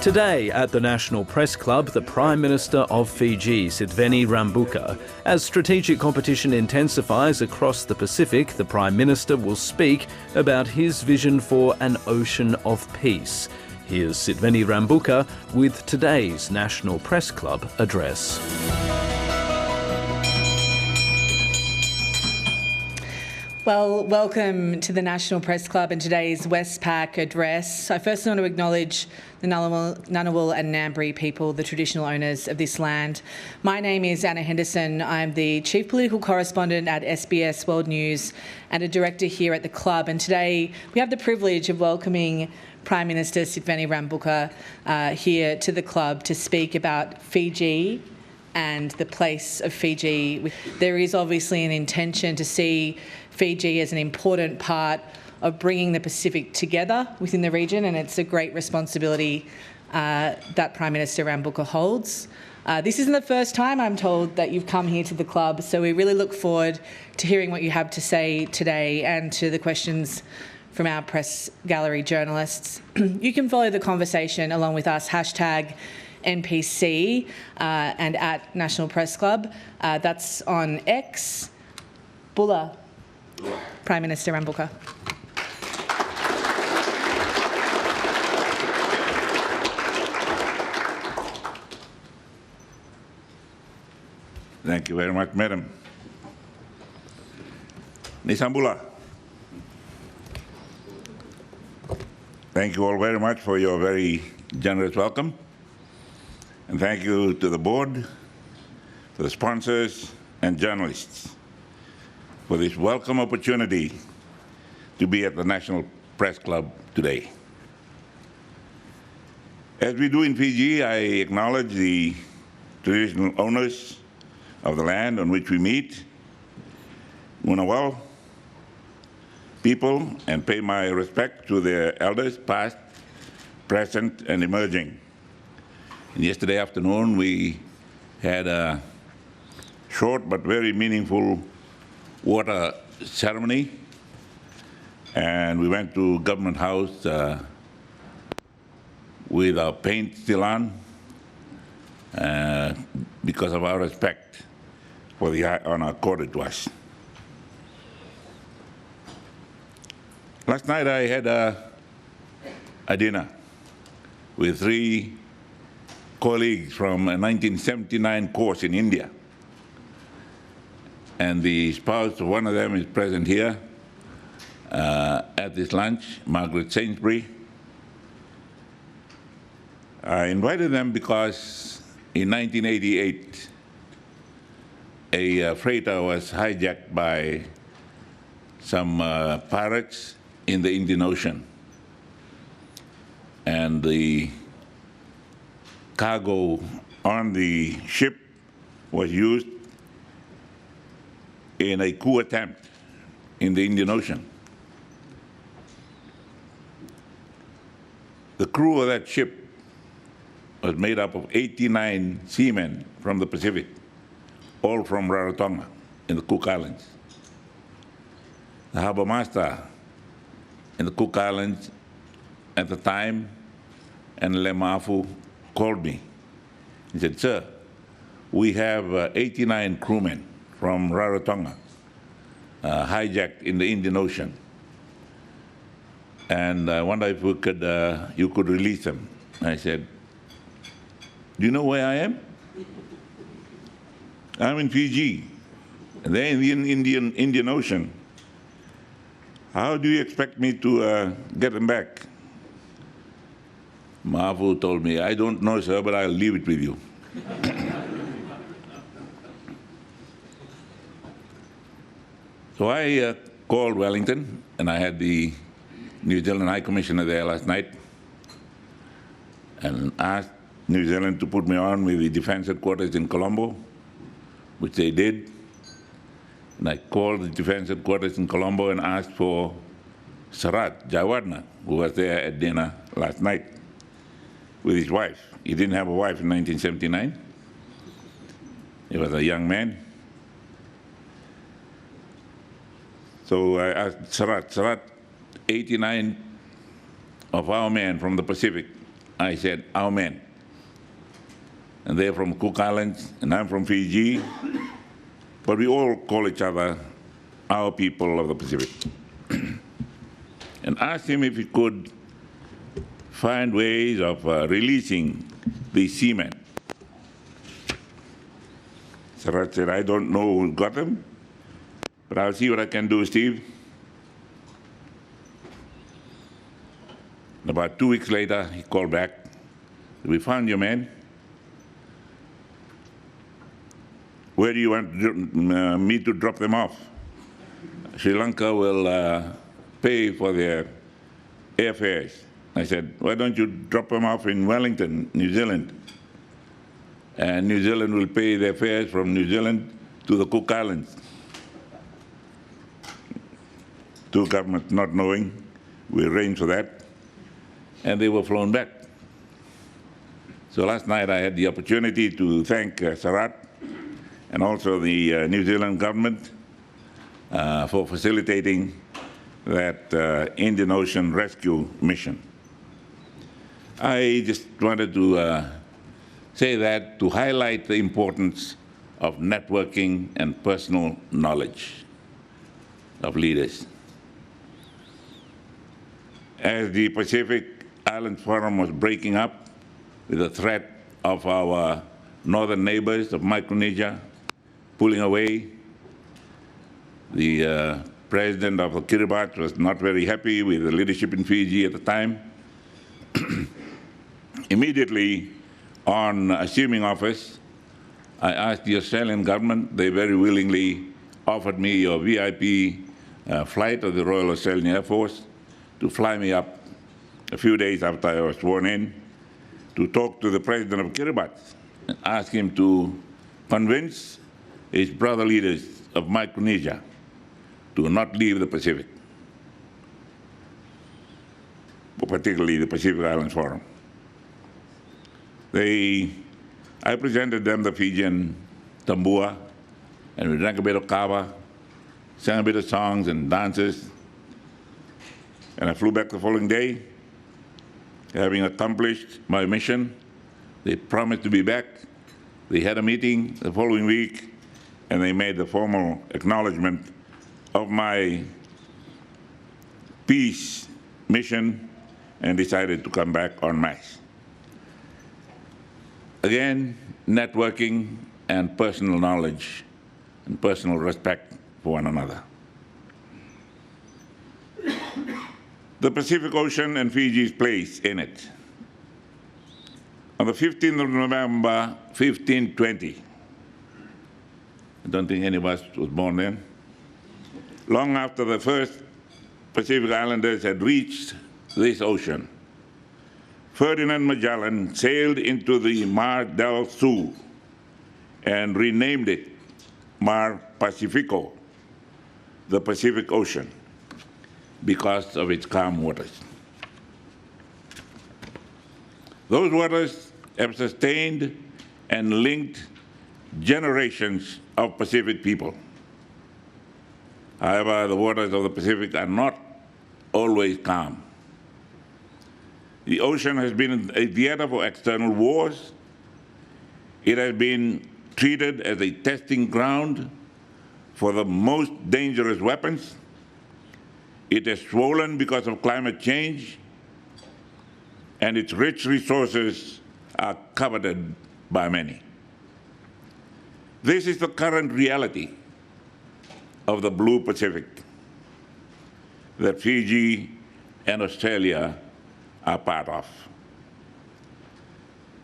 Today at the National Press Club, the Prime Minister of Fiji, Sitiveni Rabuka. As strategic competition intensifies across the Pacific, the Prime Minister will speak about his vision for an ocean of peace. Here's Sitiveni Rabuka with today's National Press Club address. Well, welcome to the National Press Club and today's Westpac address. I first want to acknowledge the Ngunnawal and Ngambri people, the traditional owners of this land. My name is Anna Henderson. I'm the Chief Political Correspondent at SBS World News and a Director here at the Club. And today we have the privilege of welcoming Prime Minister Sitiveni Rabuka here to the Club to speak about Fiji and the place of Fiji. There is obviously an intention to see Fiji as an important part of bringing the Pacific together within the region, and it's a great responsibility that Prime Minister Rabuka holds. This isn't the first time, I'm told, that you've come here to the Club, so we really look forward to hearing what you have to say today and to the questions from our press gallery journalists. You can follow the conversation along with us, #NPC and at National Press Club. That's on X. Bulla. Prime Minister Rabuka. Thank you very much, Madam. Nisambula. Thank you all very much for your very generous welcome. And thank you to the board, to the sponsors and journalists for this welcome opportunity to be at the National Press Club today. As we do in Fiji, I acknowledge the traditional owners of the land on which we meet, Ngunnawal people, and pay my respect to their elders, past, present, and emerging. And yesterday afternoon, we had a short but very meaningful water ceremony, and we went to Government House with our paint still on because of our respect for the honor accorded to us. Last night I had a dinner with 3 colleagues from a 1979 course in India. And the spouse of one of them is present here at this lunch, Margaret Sainsbury. I invited them because in 1988, a freighter was hijacked by some pirates in the Indian Ocean. And the cargo on the ship was used in a coup attempt in the Indian Ocean. The crew of that ship was made up of 89 seamen from the Pacific, all from Rarotonga in the Cook Islands. The harbor master in the Cook Islands at the time, and Lemafu, called me. He said, "Sir, we have 89 crewmen from Rarotonga, hijacked in the Indian Ocean. And I wonder if we could, you could release them." I said, "Do you know where I am? I'm in Fiji. They're in the Indian Ocean. How do you expect me to get them back?" Mafu told me, "I don't know, sir, but I'll leave it with you." So I called Wellington, and I had the New Zealand High Commissioner there last night, and asked New Zealand to put me on with the Defence Headquarters in Colombo, which they did. And I called the Defence Headquarters in Colombo and asked for Sarat Jawadna, who was there at dinner last night with his wife. He didn't have a wife in 1979. He was a young man. So I asked Sarat, 89 of our men from the Pacific I said, our men. And they're from Cook Islands, and I'm from Fiji. But we all call each other our people of the Pacific. And asked him if he could find ways of releasing these seamen. Sarat said, I don't know who got them, but I'll see what I can do, Steve. About 2 weeks later, he called back. We found your men. Where do you want me to drop them off? Sri Lanka will pay for their airfares. I said, why don't you drop them off in Wellington, New Zealand? And New Zealand will pay their fares from New Zealand to the Cook Islands. Two governments not knowing, we arranged for that, and they were flown back. So last night I had the opportunity to thank Sarat and also the New Zealand government for facilitating that Indian Ocean rescue mission. I just wanted to say that to highlight the importance of networking and personal knowledge of leaders. As the Pacific Islands Forum was breaking up with the threat of our northern neighbors of Micronesia pulling away, the president of the Kiribati was not very happy with the leadership in Fiji at the time. Immediately on assuming office, I asked the Australian government. They very willingly offered me a VIP flight of the Royal Australian Air Force to fly me up a few days after I was sworn in to talk to the president of Kiribati and ask him to convince his brother leaders of Micronesia to not leave the Pacific, particularly the Pacific Islands Forum. I presented them the Fijian tambua, and we drank a bit of kava, sang a bit of songs and dances, and I flew back the following day. Having accomplished my mission, they promised to be back. They had a meeting the following week, and they made the formal acknowledgement of my peace mission and decided to come back en masse. Again, networking and personal knowledge and personal respect for one another. The Pacific Ocean and Fiji's place in it. On the 15th of November, 1520, I don't think any of us was born then, long after the first Pacific Islanders had reached this ocean, Ferdinand Magellan sailed into the Mar del Sur and renamed it Mar Pacifico, the Pacific Ocean, because of its calm waters. Those waters have sustained and linked generations of Pacific people. However, the waters of the Pacific are not always calm. The ocean has been a theater for external wars. It has been treated as a testing ground for the most dangerous weapons. It is swollen because of climate change, and its rich resources are coveted by many. This is the current reality of the Blue Pacific that Fiji and Australia are part of.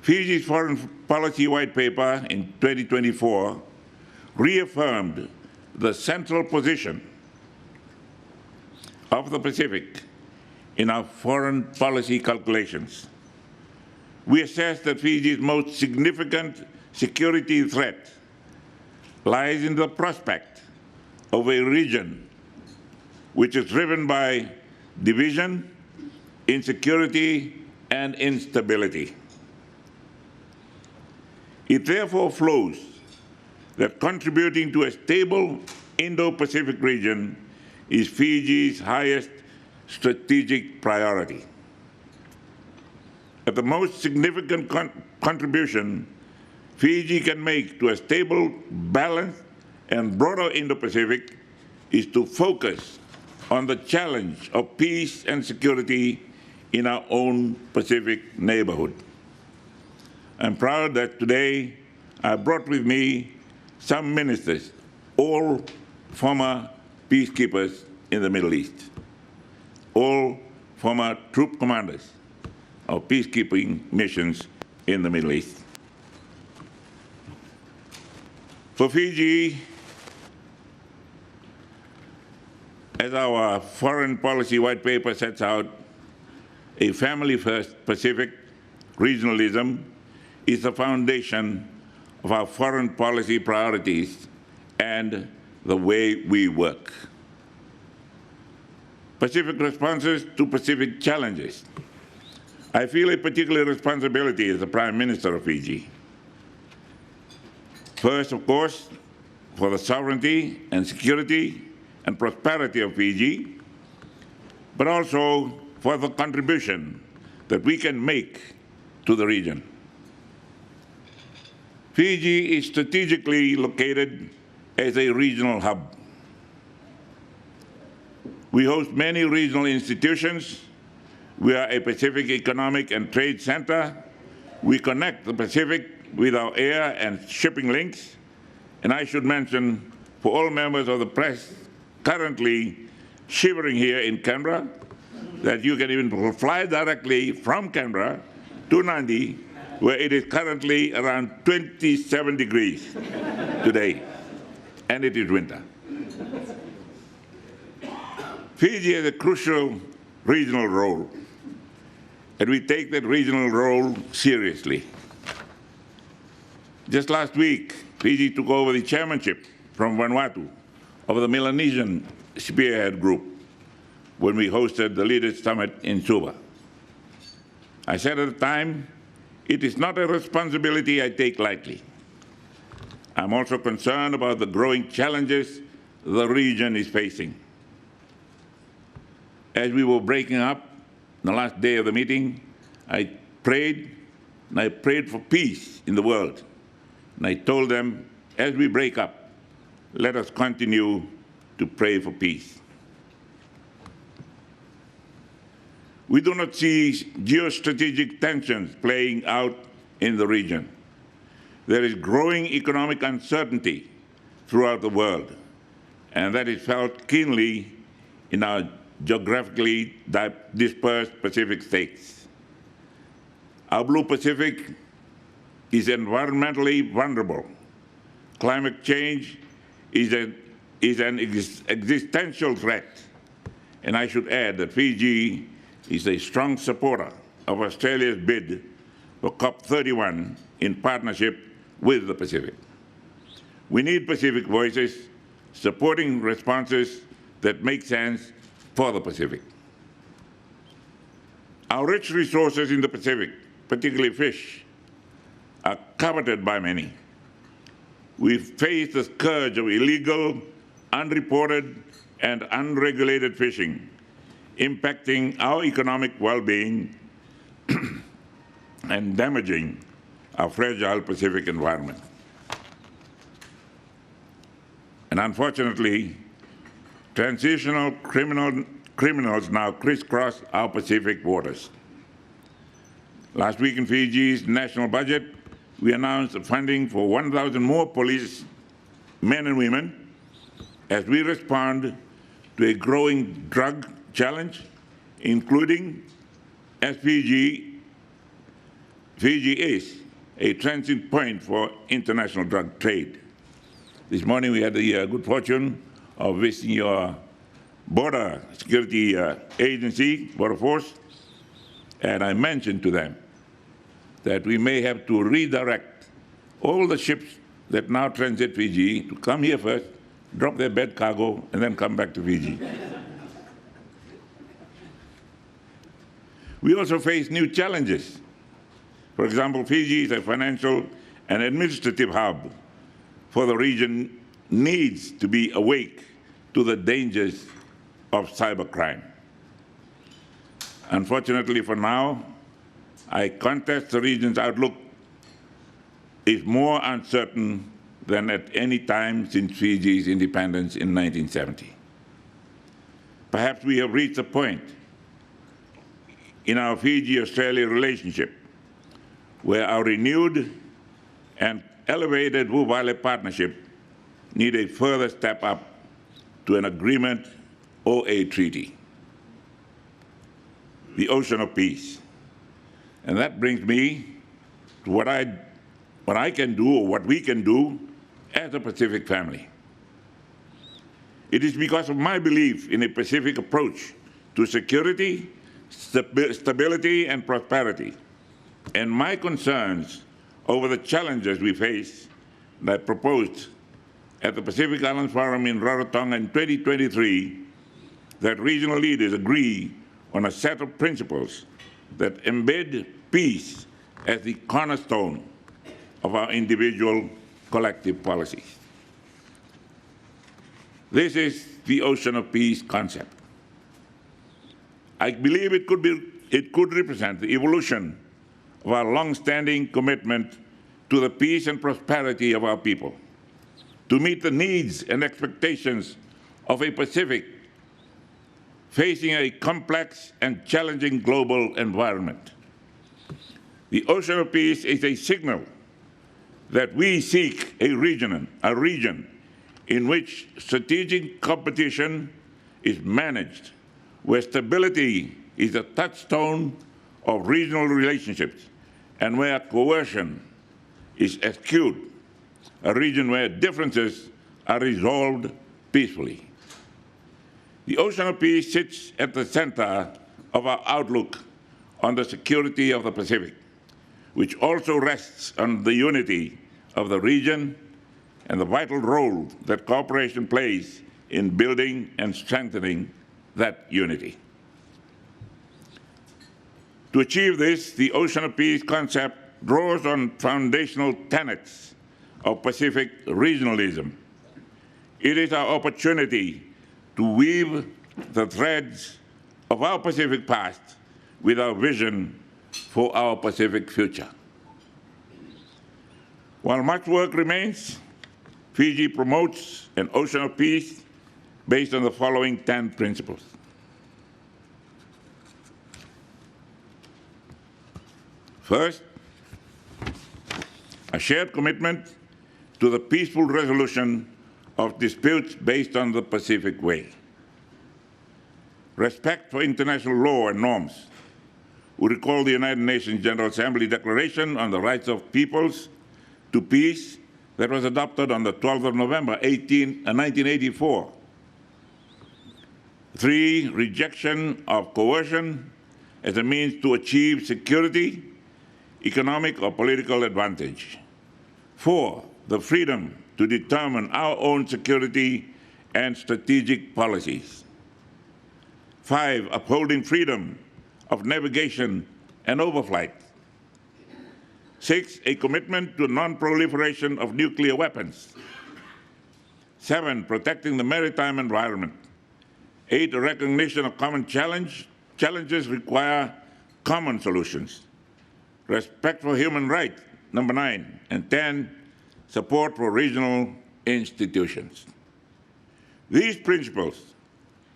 Fiji's foreign policy white paper in 2024 reaffirmed the central position of the Pacific in our foreign policy calculations. We assess that Fiji's most significant security threat lies in the prospect of a region which is driven by division, insecurity, and instability. It therefore flows that contributing to a stable Indo-Pacific region is Fiji's highest strategic priority. that the most significant contribution Fiji can make to a stable, balanced, and broader Indo-Pacific is to focus on the challenge of peace and security in our own Pacific neighborhood. I'm proud that today I brought with me some ministers, all former peacekeepers in the Middle East, all former troop commanders of peacekeeping missions in the Middle East. For Fiji, as our foreign policy white paper sets out, a family-first Pacific regionalism is the foundation of our foreign policy priorities and the way we work. Pacific responses to Pacific challenges. I feel a particular responsibility as the Prime Minister of Fiji. First, of course, for the sovereignty and security and prosperity of Fiji, but also for the contribution that we can make to the region. Fiji is strategically located as a regional hub. We host many regional institutions. We are a Pacific economic and trade center. We connect the Pacific with our air and shipping links. And I should mention, for all members of the press currently shivering here in Canberra, that you can even fly directly from Canberra to Nadi, where it is currently around 27 degrees today, and it is winter. Fiji has a crucial regional role, and we take that regional role seriously. Just last week, Fiji took over the chairmanship from Vanuatu of the Melanesian Spearhead Group when we hosted the Leaders Summit in Suva. I said at the time, it is not a responsibility I take lightly. I'm also concerned about the growing challenges the region is facing. As we were breaking up the last day of the meeting, I prayed for peace in the world. And I told them, as we break up, let us continue to pray for peace. We do not see geostrategic tensions playing out in the region. There is growing economic uncertainty throughout the world, and that is felt keenly in our geographically dispersed Pacific states. Our Blue Pacific is environmentally vulnerable. Climate change is an existential threat. And I should add that Fiji is a strong supporter of Australia's bid for COP31 in partnership with the Pacific. We need Pacific voices supporting responses that make sense for the Pacific. Our rich resources in the Pacific, particularly fish, are coveted by many. We face the scourge of illegal, unreported, and unregulated fishing, impacting our economic well-being and damaging our fragile Pacific environment. And unfortunately, transitional criminals now crisscross our Pacific waters. Last week in Fiji's national budget, we announced funding for 1,000 more police men and women as we respond to a growing drug challenge, including as Fiji is a transit point for international drug trade. This morning we had the good fortune of visiting your border security agency, Border Force, and I mentioned to them that we may have to redirect all the ships that now transit Fiji to come here first, drop their bed cargo, and then come back to Fiji. We also face new challenges. For example, Fiji is a financial and administrative hub for the region, needs to be awake to the dangers of cybercrime. Unfortunately for now, I contest the region's outlook is more uncertain than at any time since Fiji's independence in 1970. Perhaps we have reached a point in our Fiji-Australia relationship where our renewed and elevated Wu-Vale partnership need a further step up to an agreement or a treaty. The ocean of peace. And that brings me to what I can do, or what we can do as a Pacific family. It is because of my belief in a Pacific approach to security, stability, and prosperity, and my concerns over the challenges we face that I proposed at the Pacific Islands Forum in Rarotonga in 2023 that regional leaders agree on a set of principles that embed peace as the cornerstone of our individual collective policies. This is the ocean of peace concept. I believe it could represent the evolution of our long-standing commitment to the peace and prosperity of our people, to meet the needs and expectations of a Pacific facing a complex and challenging global environment. The ocean of peace is a signal that we seek a region in which strategic competition is managed, where stability is a touchstone of regional relationships, and where coercion is eschewed, a region where differences are resolved peacefully. The ocean of peace sits at the center of our outlook on the security of the Pacific, which also rests on the unity of the region and the vital role that cooperation plays in building and strengthening that unity. To achieve this, the ocean of peace concept draws on foundational tenets of Pacific regionalism. It is our opportunity to weave the threads of our Pacific past with our vision for our Pacific future. While much work remains, Fiji promotes an ocean of peace based on the following 10 principles. First, a shared commitment to the peaceful resolution of disputes based on the Pacific Way. Respect for international law and norms. We recall the United Nations General Assembly Declaration on the Rights of Peoples to Peace that was adopted on the 12th of November, 1984. 3, rejection of coercion as a means to achieve security, economic or political advantage. 4, the freedom to determine our own security and strategic policies. 5, upholding freedom of navigation and overflight. 6, a commitment to non-proliferation of nuclear weapons. 7, protecting the maritime environment. 8, a recognition of common challenges require common solutions. Respect for human rights, number 9. And 10, support for regional institutions. These principles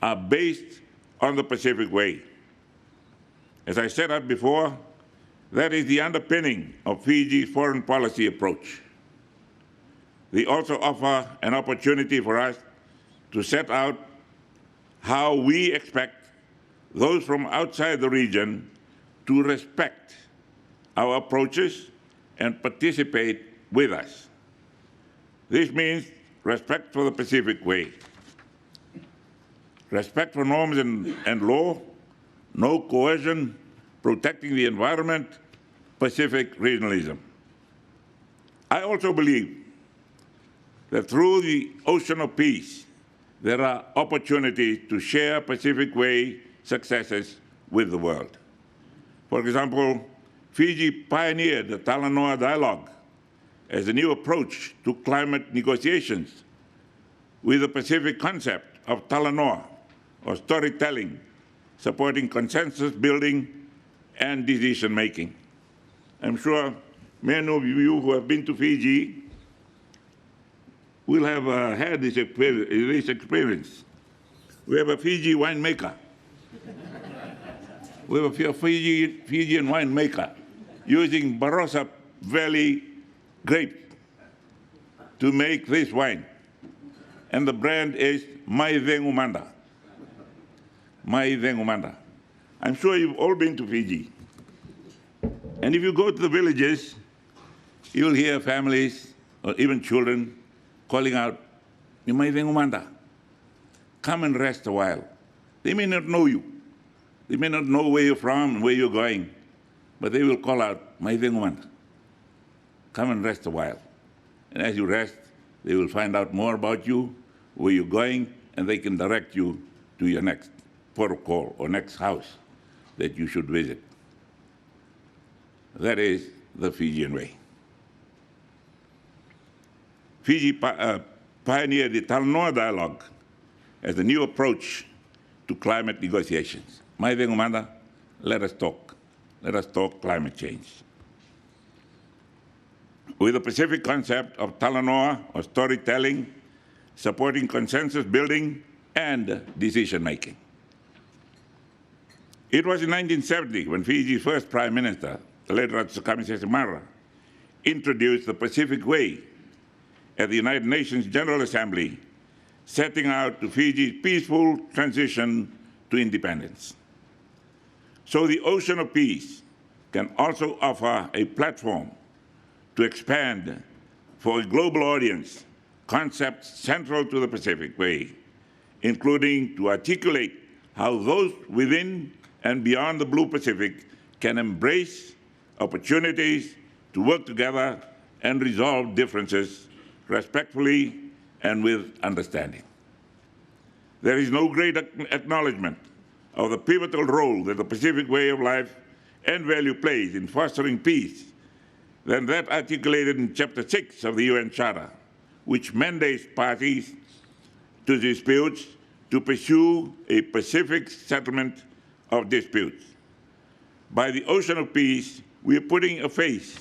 are based on the Pacific Way. As I said out before, that is the underpinning of Fiji's foreign policy approach. They also offer an opportunity for us to set out how we expect those from outside the region to respect our approaches and participate with us. This means respect for the Pacific Way, respect for norms and law, no coercion, protecting the environment, Pacific regionalism. I also believe that through the ocean of peace, there are opportunities to share Pacific Way successes with the world. For example, Fiji pioneered the Talanoa Dialogue as a new approach to climate negotiations with the Pacific concept of Talanoa, or storytelling, supporting consensus building and decision making. I'm sure many of you who have been to Fiji will have had this experience. We have a Fiji winemaker. We have a Fijian winemaker using Barossa Valley grapes to make this wine. And the brand is Mai Vengumanda. Mai Vengumanda. I'm sure you've all been to Fiji. And if you go to the villages, you'll hear families or even children calling out, Mai Vengumanda, come and rest a while. They may not know you. They may not know where you're from and where you're going, but they will call out, Mai Vengumanda, come and rest a while. And as you rest, they will find out more about you, where you're going, and they can direct you to your next port of call or next house that you should visit. That is the Fijian way. Fiji pioneered the Talanoa dialogue as a new approach to climate negotiations. Mai Vengumanda, let us talk. Let us talk climate change. With the Pacific concept of Talanoa, or storytelling, supporting consensus building and decision making. It was in 1970 when Fiji's first Prime Minister, the late Ratsukami Sesemara, introduced the Pacific Way at the United Nations General Assembly, setting out to Fiji's peaceful transition to independence. So the Ocean of Peace can also offer a platform to expand for a global audience concepts central to the Pacific Way, including to articulate how those within and beyond the Blue Pacific can embrace opportunities to work together and resolve differences respectfully and with understanding. There is no greater acknowledgement of the pivotal role that the Pacific way of life and value plays in fostering peace than that articulated in Chapter 6 of the UN Charter, which mandates parties to disputes to pursue a Pacific settlement of disputes. By the Ocean of Peace, we are putting a face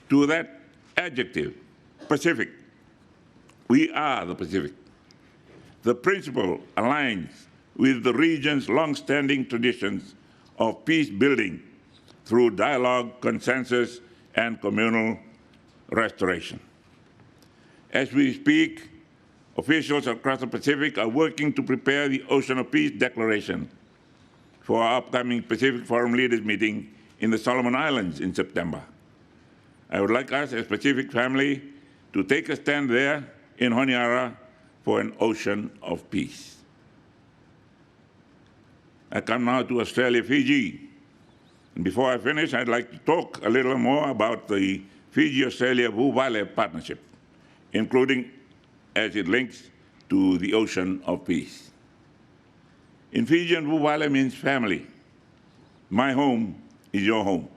to that adjective, Pacific. We are the Pacific. The principle aligns with the region's long-standing traditions of peace building through dialogue, consensus, and communal restoration. As we speak, officials across the Pacific are working to prepare the Ocean of Peace Declaration for our upcoming Pacific Forum Leaders meeting in the Solomon Islands in September. I would like us as Pacific family to take a stand there in Honiara for an ocean of peace. I come now to Australia, Fiji. And before I finish, I'd like to talk a little more about the Fiji-Australia Vuvale partnership, including as it links to the Ocean of Peace. In Fijian, Vuvale means family. My home is your home.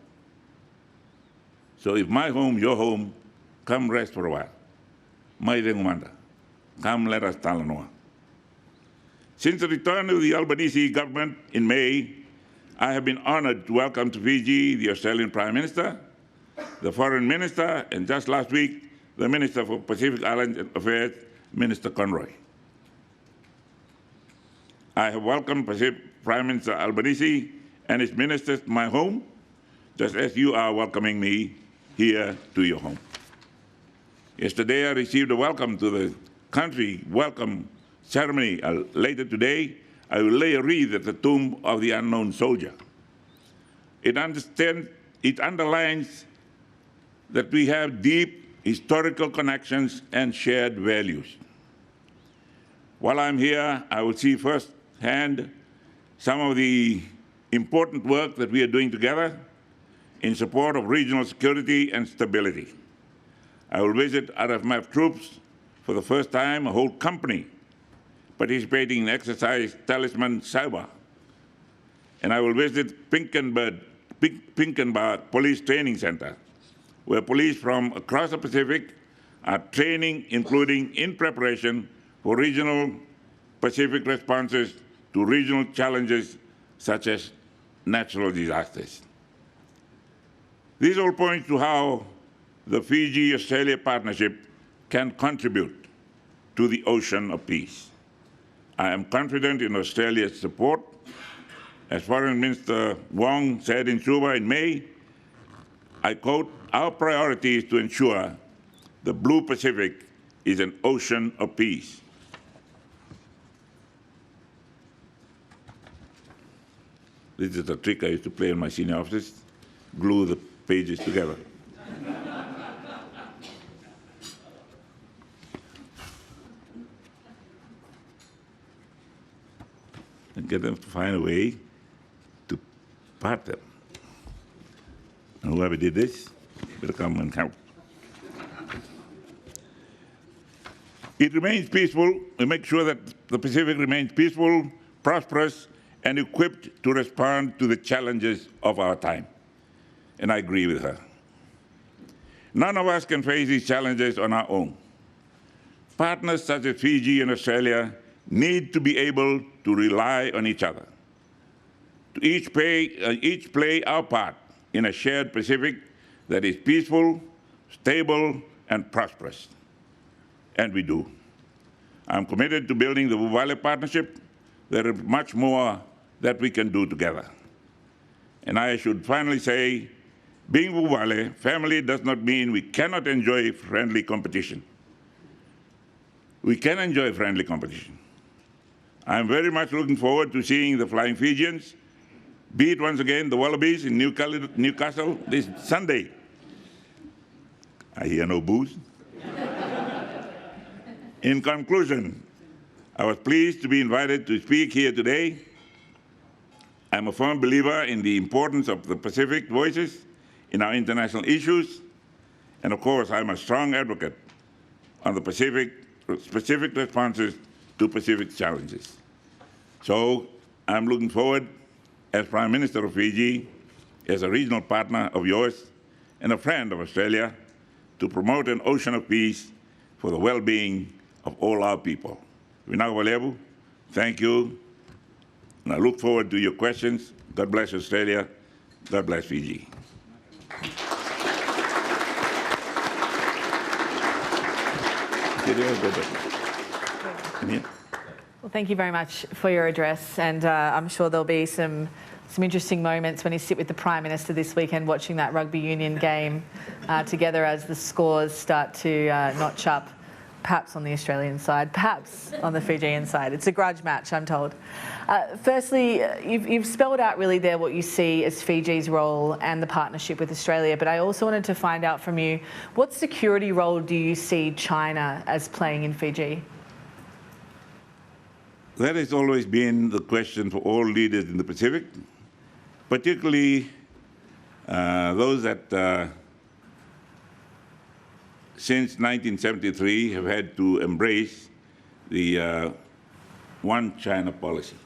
So if my home, your home, come rest for a while. Mai Vengumanda, come let us talanoa. Since the return of the Albanese government in May, I have been honored to welcome to Fiji the Australian Prime Minister, the Foreign Minister, and just last week, the Minister for Pacific Islands Affairs, Minister Conroy. I have welcomed Prime Minister Albanese and his ministers to my home, just as you are welcoming me here to your home. Yesterday, I received a welcome to the country welcome ceremony. Later today, I will lay a wreath at the tomb of the unknown soldier. It underlines that we have deep historical connections and shared values. While I'm here, I will see firsthand some of the important work that we are doing together in support of regional security and stability. I will visit RFMF troops for the first time, a whole company participating in exercise Talisman Cyber. And I will visit Pinkenberg Police Training Center, where police from across the Pacific are training, including in preparation for regional Pacific responses to regional challenges such as natural disasters. This all points to how the Fiji-Australia partnership can contribute to the ocean of peace. I am confident in Australia's support. As Foreign Minister Wong said in Suva in May, I quote, "Our priority is to ensure the Blue Pacific is an ocean of peace." This is a trick I used to play in my senior offices, glue the pages together. And get them to find a way to part them. And whoever did this, better come and help. It remains peaceful. We make sure that the Pacific remains peaceful, prosperous, and equipped to respond to the challenges of our time. And I agree with her. None of us can face these challenges on our own. Partners such as Fiji and Australia need to be able to rely on each other, to each play our part in a shared Pacific that is peaceful, stable, and prosperous. And we do. I'm committed to building the Vuvale partnership. There is much more that we can do together. And I should finally say, being Vuvale family does not mean we cannot enjoy friendly competition. We can enjoy friendly competition. I'm very much looking forward to seeing the Flying Fijians beat once again the Wallabies in Newcastle this Sunday. I hear no boos. In conclusion, I was pleased to be invited to speak here today. I'm a firm believer in the importance of the Pacific voices in our international issues. And of course, I'm a strong advocate on the specific responses to Pacific challenges. So I'm looking forward, as Prime Minister of Fiji, as a regional partner of yours and a friend of Australia, to promote an ocean of peace for the well-being of all our people. Vinagavalevu, thank you, and I look forward to your questions. God bless Australia. God bless Fiji. Well, thank you very much for your address, and I'm sure there'll be some interesting moments when you sit with the Prime Minister this weekend watching that rugby union game together as the scores start to notch up, perhaps on the Australian side, perhaps on the Fijian side. It's a grudge match, I'm told. Firstly, you've spelled out really there what you see as Fiji's role and the partnership with Australia, but I also wanted to find out from you, what security role do you see China as playing in Fiji? That has always been the question for all leaders in the Pacific, particularly those that since 1973 have had to embrace the One China policy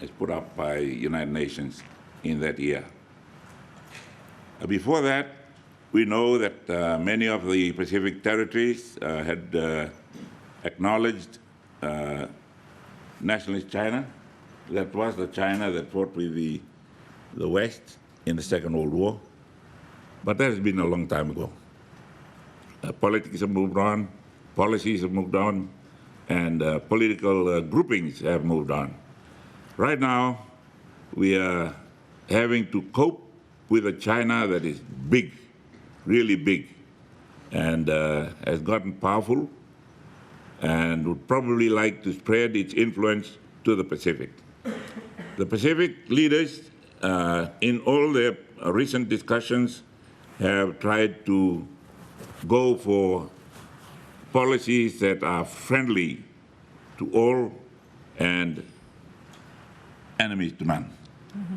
as put up by United Nations in that year. Before that, we know that many of the Pacific territories had acknowledged nationalist China. That was the China that fought with the West in the Second World War. But that has been a long time ago. Politics have moved on, policies have moved on, and political groupings have moved on. Right now, we are having to cope with a China that is big, really big, and has gotten powerful, and would probably like to spread its influence to the Pacific. The Pacific leaders, in all their recent discussions, have tried to go for policies that are friendly to all and enemies to none. Mm-hmm.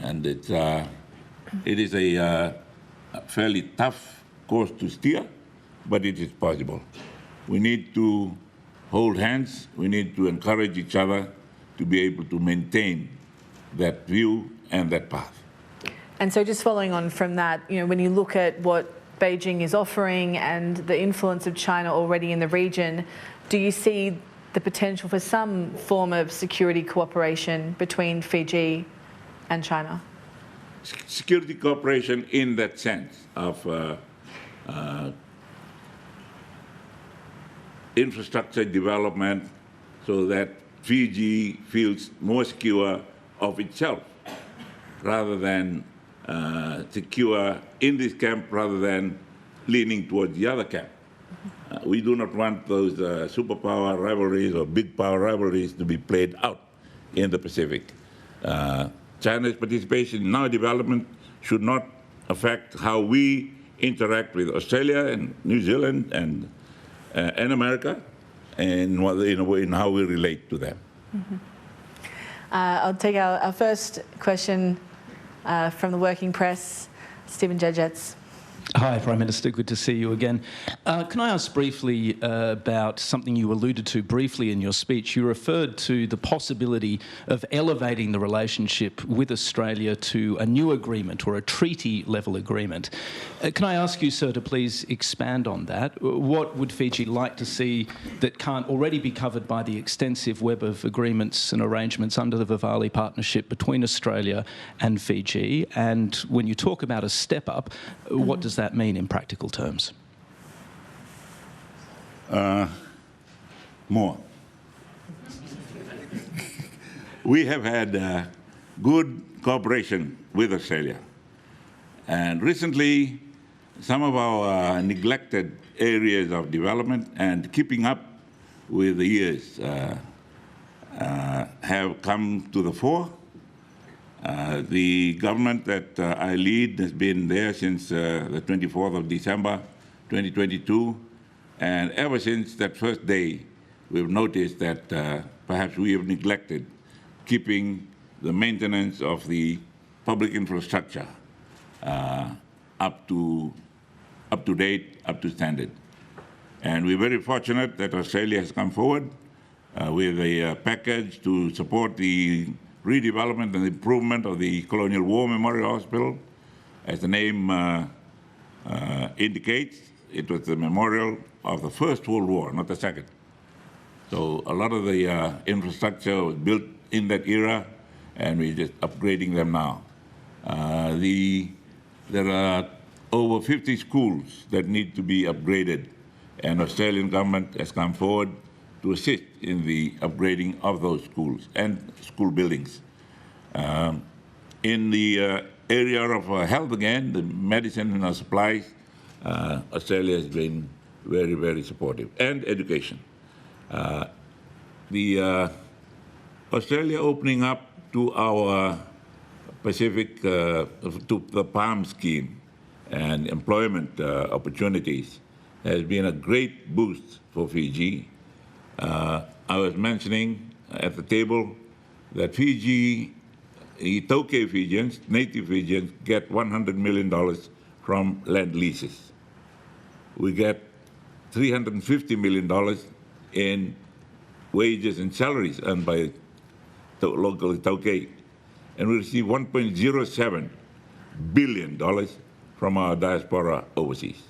And it is a fairly tough course to steer, but it is possible. We need to hold hands. We need to encourage each other to be able to maintain that view and that path. And so just following on from that, when you look at what Beijing is offering and the influence of China already in the region, do you see the potential for some form of security cooperation between Fiji and China? security cooperation in that sense of infrastructure development so that Fiji feels more secure of itself rather than secure in this camp rather than leaning towards the other camp. We do not want those superpower rivalries or big power rivalries to be played out in the Pacific. China's participation in our development should not affect how we interact with Australia and New Zealand and America, and in how we relate to them. Mm-hmm. I'll take our first question from the working press. Stephen Jejets. Hi, Prime Minister. Good to see you again. Can I ask briefly about something you alluded to briefly in your speech? You referred to the possibility of elevating the relationship with Australia to a new agreement or a treaty-level agreement. Can I ask you, sir, to please expand on that? What would Fiji like to see that can't already be covered by the extensive web of agreements and arrangements under the Vivali Partnership between Australia and Fiji? And when you talk about a step-up, what does that mean in practical terms? More. We have had good cooperation with Australia. And recently, some of our neglected areas of development and keeping up with the years have come to the fore. The government that I lead has been there since the 24th of December, 2022. And ever since that first day, we've noticed that perhaps we have neglected keeping the maintenance of the public infrastructure up to date, up to standard. And we're very fortunate that Australia has come forward with a package to support the redevelopment and improvement of the Colonial War Memorial Hospital. As the name indicates, it was the memorial of the First World War, not the Second. So a lot of the infrastructure was built in that era, and we're just upgrading them now. There are over 50 schools that need to be upgraded, and Australian government has come forward to assist in the upgrading of those schools and school buildings. In the area of health again, the medicine and supplies, Australia has been very, very supportive, and education. Australia opening up to our Pacific, to the PALM scheme and employment opportunities has been a great boost for Fiji. I was mentioning at the table that Fiji, the Tokay Fijians, native Fijians, get $100 million from land leases. We get $350 million in wages and salaries earned by local Tokay, and we receive $1.07 billion from our diaspora overseas.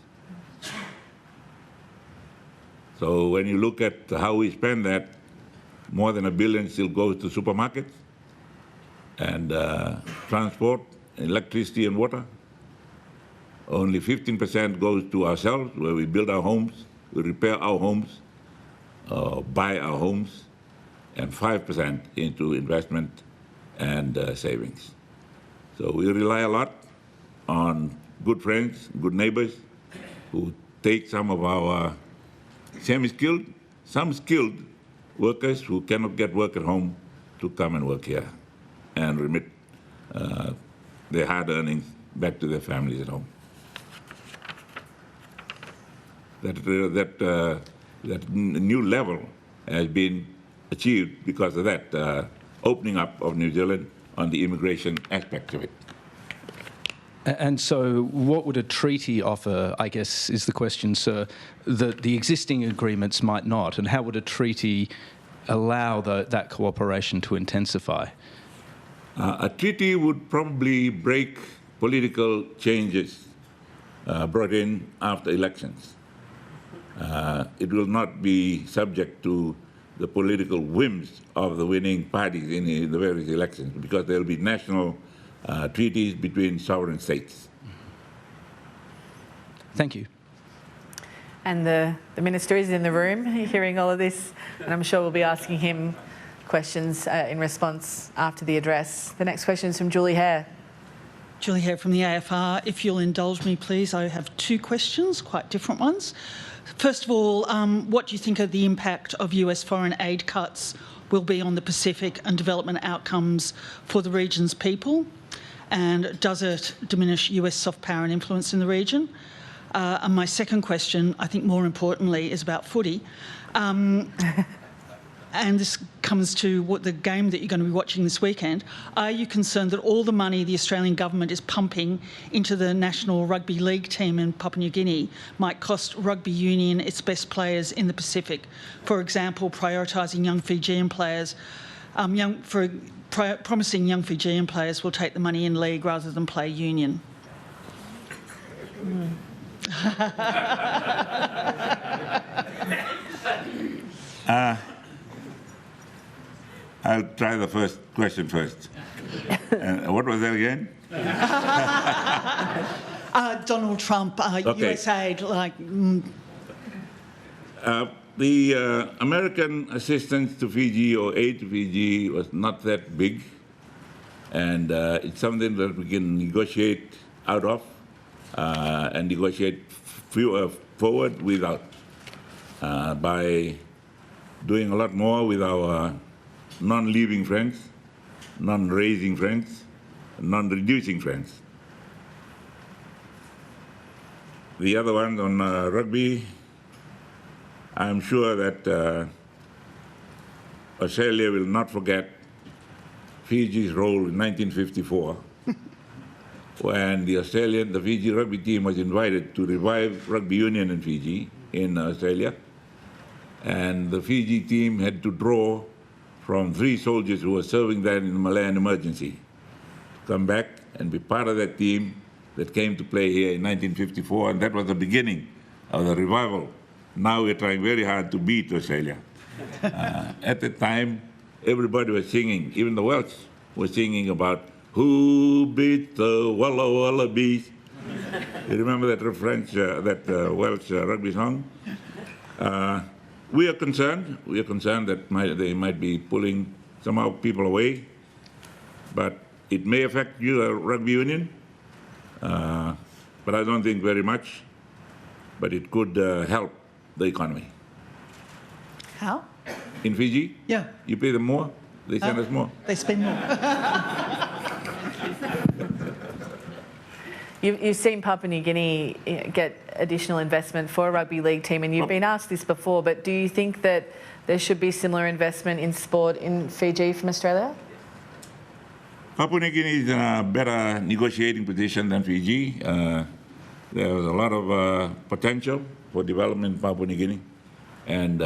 So when you look at how we spend that, more than $1 billion still goes to supermarkets and transport, electricity and water. Only 15% goes to ourselves, where we build our homes, we repair our homes, buy our homes, and 5% into investment and savings. So we rely a lot on good friends, good neighbors who take some of our semi-skilled, some skilled workers who cannot get work at home to come and work here and remit their hard earnings back to their families at home. That new level has been achieved because of that opening up of New Zealand on the immigration aspect of it. And so what would a treaty offer, I guess, is the question, sir, that the existing agreements might not? And how would a treaty allow that cooperation to intensify? A treaty would probably break political changes brought in after elections. It will not be subject to the political whims of the winning parties in the various elections, because there will be national treaties between sovereign states. Thank you. And the Minister is in the room hearing all of this, and I'm sure we'll be asking him questions in response after the address. The next question is from Julie Hare. Julie Hare from the AFR. If you'll indulge me, please, I have two questions, quite different ones. First of all, what do you think of the impact of US foreign aid cuts will be on the Pacific and development outcomes for the region's people? And does it diminish US soft power and influence in the region? And my second question, I think more importantly, is about footy. And this comes to what the game that you're going to be watching this weekend. Are you concerned that all the money the Australian government is pumping into the national rugby league team in Papua New Guinea might cost rugby union its best players in the Pacific? For example, prioritising young Fijian players, promising young Fijian players will take the money in league rather than play union. I'll try the first question first. And what was that again? Donald Trump, Okay. US aid, The American assistance to Fiji or aid to Fiji was not that big, and it's something that we can negotiate out of and negotiate forward without by doing a lot more with our non-living friends, non-raising friends, non-reducing friends. The other one on rugby, I'm sure that Australia will not forget Fiji's role in 1954 when the Fiji rugby team was invited to revive rugby union in Fiji, in Australia. And the Fiji team had to draw from 3 soldiers who were serving there in the Malayan emergency, come back and be part of that team that came to play here in 1954, and that was the beginning of the revival. Now we're trying very hard to beat Australia. At the time, everybody was singing, even the Welsh were singing about who beat the Walla Wallabies. You remember that French, that Welsh rugby song? We are concerned. We are concerned that they might be pulling somehow people away, but it may affect rugby union. But I don't think very much. But it could help the economy. How? In Fiji? Yeah. You pay them more, they send us more. They spend more. You've seen Papua New Guinea get additional investment for a rugby league team, and you've been asked this before, but do you think that there should be similar investment in sport in Fiji from Australia? Papua New Guinea is in a better negotiating position than Fiji. There's a lot of potential for development in Papua New Guinea, and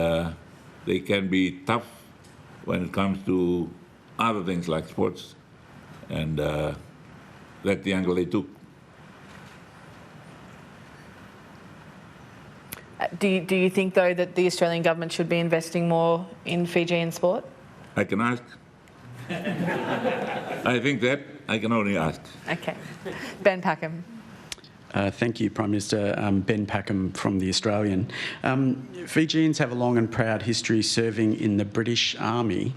they can be tough when it comes to other things like sports, and that's the angle they took. Do you think, though, that the Australian government should be investing more in Fijian sport? I can ask. I think that I can only ask. Okay. Ben Packham. Thank you, Prime Minister. Ben Packham from The Australian. Fijians have a long and proud history serving in the British Army,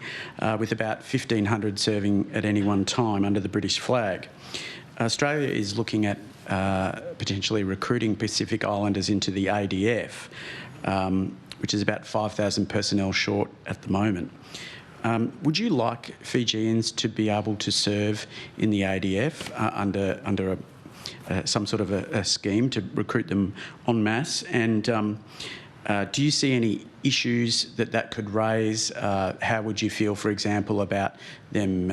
with about 1,500 serving at any one time under the British flag. Australia is looking at potentially recruiting Pacific Islanders into the ADF, which is about 5,000 personnel short at the moment. Would you like Fijians to be able to serve in the ADF under some sort of a scheme to recruit them en masse? And do you see any issues that could raise? How would you feel, for example, about them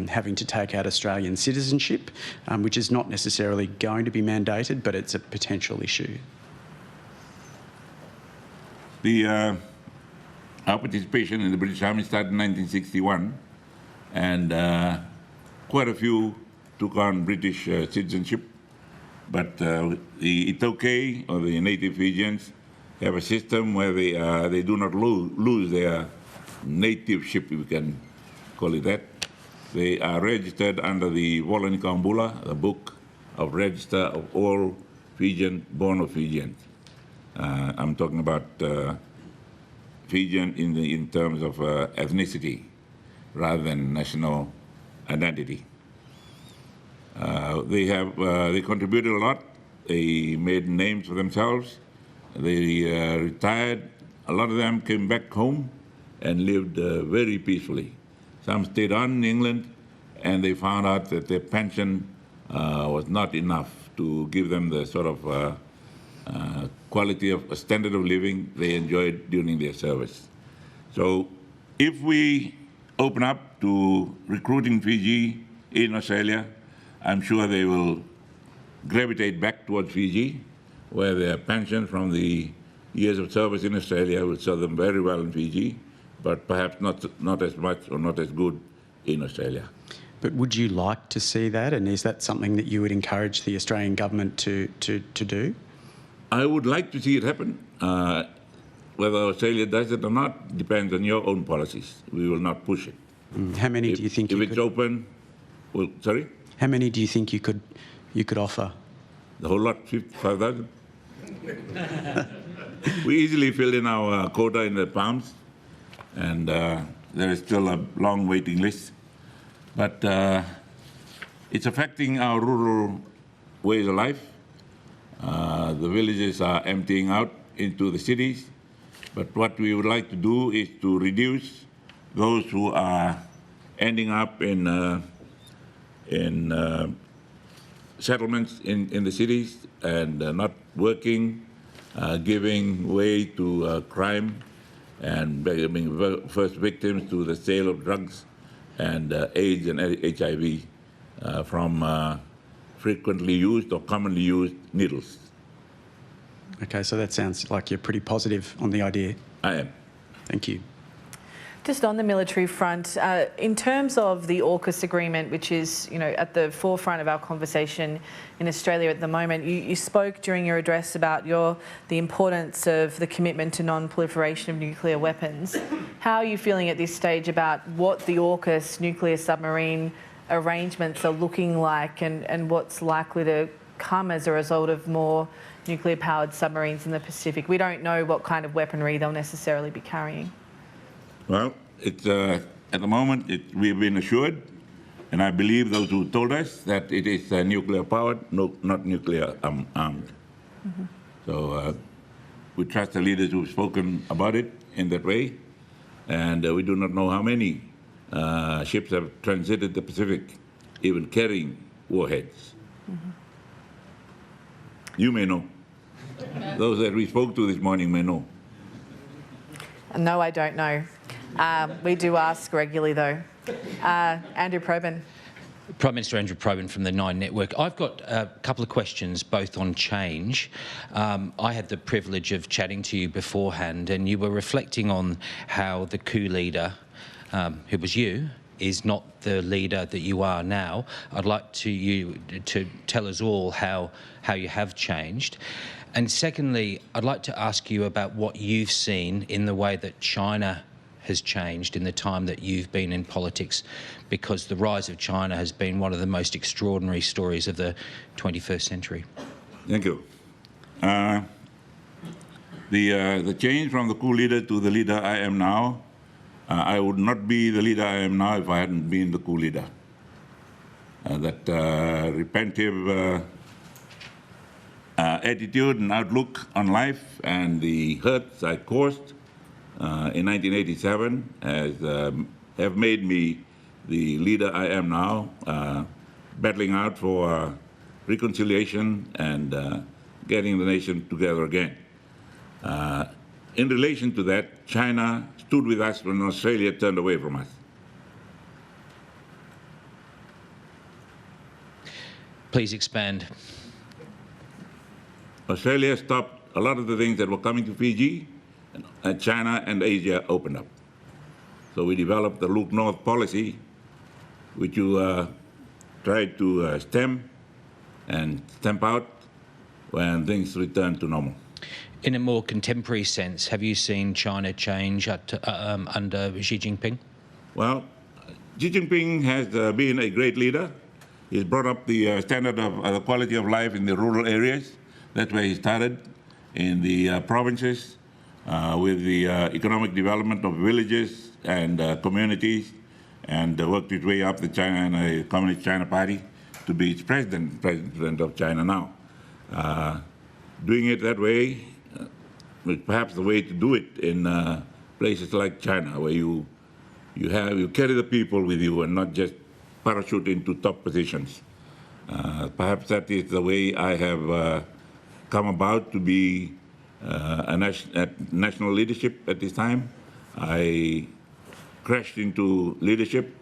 having to take out Australian citizenship, which is not necessarily going to be mandated, but it's a potential issue? Our participation in the British Army started in 1961, and quite a few took on British citizenship, but the Itoke, or the native Fijians, have a system where they do not lose their native ship, if we can call it that. They are registered under the Wolanikaumbula, the book of register of all Fijian, born of Fijians. I'm talking about Fijian in terms of ethnicity rather than national identity. They contributed a lot. They made names for themselves. They retired. A lot of them came back home and lived very peacefully. Some stayed on in England, and they found out that their pension was not enough to give them the sort of quality of a standard of living they enjoyed during their service. So if we open up to recruiting Fiji in Australia, I'm sure they will gravitate back towards Fiji, where their pension from the years of service in Australia will serve them very well in Fiji, but perhaps not as much or not as good in Australia. But would you like to see that, and is that something that you would encourage the Australian government to do? I would like to see it happen. Whether Australia does it or not depends on your own policies. We will not push it. How many do you think if you it's could... open, well, sorry? How many do you think you could offer? The whole lot, 5,000. We easily filled in our quota in the Palms, and there is still a long waiting list. But it's affecting our rural ways of life. The villages are emptying out into the cities. But what we would like to do is to reduce those who are ending up in settlements in the cities and not working, giving way to crime and being first victims to the sale of drugs and AIDS and HIV from frequently used or commonly used needles. Okay, so that sounds like you're pretty positive on the idea. I am. Thank you. Just on the military front, in terms of the AUKUS agreement, which is, at the forefront of our conversation in Australia at the moment, you spoke during your address about the importance of the commitment to non-proliferation of nuclear weapons. How are you feeling at this stage about what the AUKUS nuclear submarine arrangements are looking like and what's likely to come as a result of more nuclear-powered submarines in the Pacific? We don't know what kind of weaponry they'll necessarily be carrying. Well, it's, at the moment, we've been assured, and I believe those who told us that it is nuclear-powered, not nuclear-armed. Mm-hmm. So we trust the leaders who've spoken about it in that way, and we do not know how many ships have transited the Pacific, even carrying warheads. Mm-hmm. You may know. Those that we spoke to this morning may know. No, I don't know. We do ask regularly, though. Andrew Probyn. Prime Minister Andrew Probyn from the Nine Network. I've got a couple of questions, both on change. I had the privilege of chatting to you beforehand, and you were reflecting on how the coup leader, who was you, is not the leader that you are now. I'd like you to tell us all how you have changed. And secondly, I'd like to ask you about what you've seen in the way that China has changed in the time that you've been in politics, because the rise of China has been one of the most extraordinary stories of the 21st century. Thank you. The change from the coup leader to the leader I am now, I would not be the leader I am now if I hadn't been the coup leader. That repentive attitude and outlook on life and the hurts I caused in 1987 have made me the leader I am now, battling out for reconciliation and getting the nation together again. In relation to that, China stood with us when Australia turned away from us. Please expand. Australia stopped a lot of the things that were coming to Fiji, and China and Asia opened up. So we developed the Look North policy, which you tried to stem and stamp out when things returned to normal. In a more contemporary sense, have you seen China change under Xi Jinping? Well, Xi Jinping has been a great leader. He's brought up the standard of the quality of life in the rural areas. That's where he started, in the provinces, with the economic development of villages and communities, and worked his way up the Communist China Party to be its president of China now. Doing it that way is perhaps the way to do it in places like China, where you carry the people with you and not just parachute into top positions. Perhaps that is the way I have come about to be at national leadership at this time. I crashed into leadership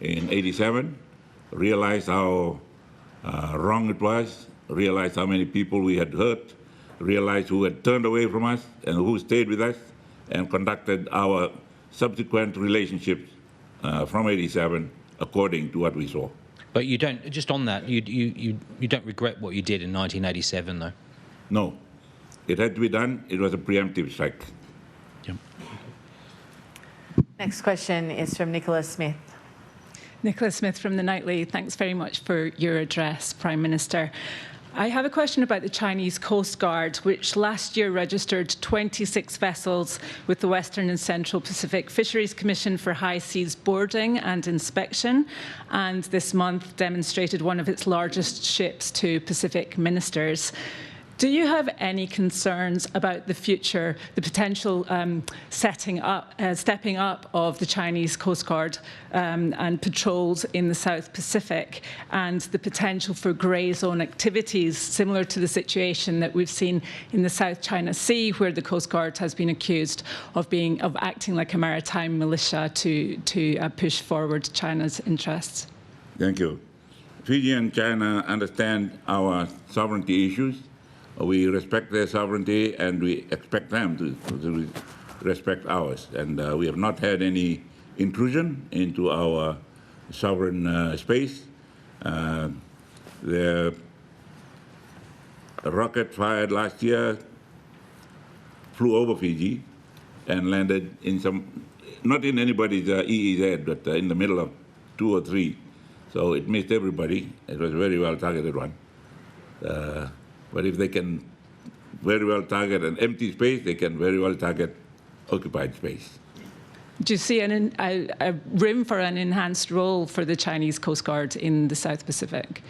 in '87, realized how wrong it was, realized how many people we had hurt, realized who had turned away from us and who stayed with us, and conducted our subsequent relationships from '87 according to what we saw. But you don't, just on that, you don't regret what you did in 1987, though? No. It had to be done. It was a preemptive strike. Yep. Next question is from Nicola Smith. Nicola Smith from The Nightly. Thanks very much for your address, Prime Minister. I have a question about the Chinese Coast Guard, which last year registered 26 vessels with the Western and Central Pacific Fisheries Commission for high seas boarding and inspection, and this month demonstrated one of its largest ships to Pacific ministers. Do you have any concerns about the future, the potential stepping up of the Chinese Coast Guard and patrols in the South Pacific, and the potential for grey zone activities similar to the situation that we've seen in the South China Sea, where the Coast Guard has been accused of acting like a maritime militia to push forward China's interests? Thank you. Fiji and China understand our sovereignty issues. We respect their sovereignty, and we expect them to respect ours. And we have not had any intrusion into our sovereign space. The rocket fired last year flew over Fiji and landed in not in anybody's EEZ, but in the middle of 2 or 3. So it missed everybody. It was a very well targeted one. But if they can very well target an empty space, they can very well target occupied space. Do you see a room for an enhanced role for the Chinese Coast Guard in the South Pacific?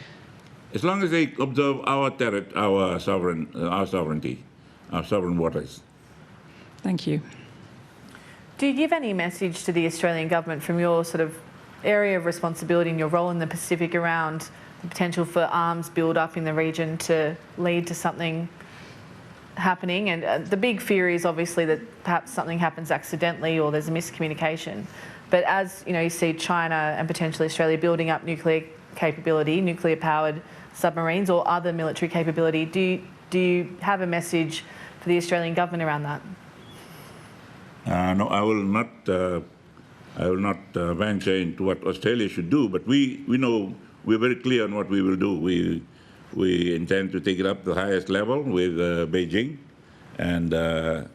As long as they observe our sovereignty, our sovereign waters. Thank you. Do you give any message to the Australian government from your sort of area of responsibility and your role in the Pacific around the potential for arms build-up in the region to lead to something happening? And the big fear is obviously that perhaps something happens accidentally or there's a miscommunication. But as you see China and potentially Australia building up nuclear capability, nuclear-powered submarines or other military capability, do you have a message for the Australian government around that? No, I will not venture into what Australia should do, but we know. We're very clear on what we will do. We intend to take it up to the highest level with Beijing and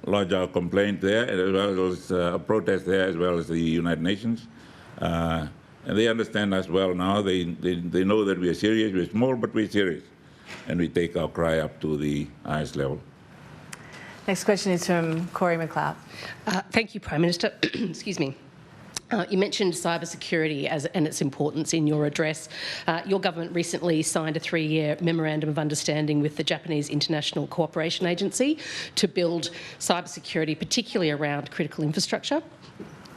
lodge our complaint there, as well as a protest there, as well as the United Nations. And they understand us well now. They know that we are serious. We're small, but we're serious. And we take our cry up to the highest level. Next question is from Corey McLeod. Thank you, Prime Minister. Excuse me. You mentioned cybersecurity and its importance in your address. Your government recently signed a 3-year memorandum of understanding with the Japanese International Cooperation Agency to build cybersecurity, particularly around critical infrastructure.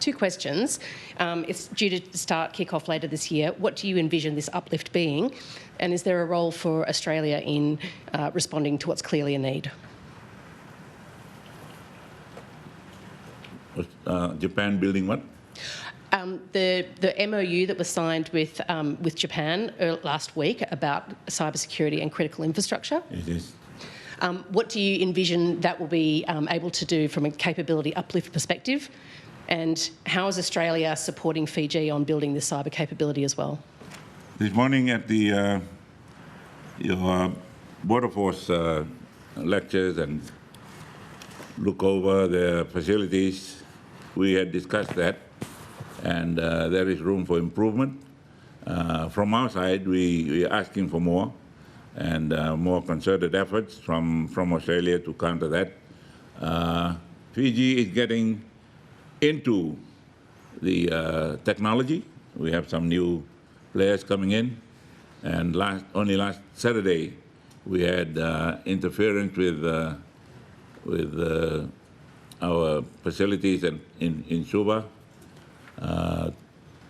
2 questions. It's due to kick off later this year. What do you envision this uplift being? And is there a role for Australia in responding to what's clearly a need? Japan building what? The MOU that was signed with Japan last week about cybersecurity and critical infrastructure. It is. What do you envision that will be able to do from a capability uplift perspective? And how is Australia supporting Fiji on building this cyber capability as well? This morning at the your Border Force lectures and look over the facilities, we had discussed that. and there is room for improvement. From our side, we are asking for more, and more concerted efforts from Australia to counter that. Fiji is getting into the technology. We have some new players coming in, and only last Saturday we had interference with our facilities in Suva.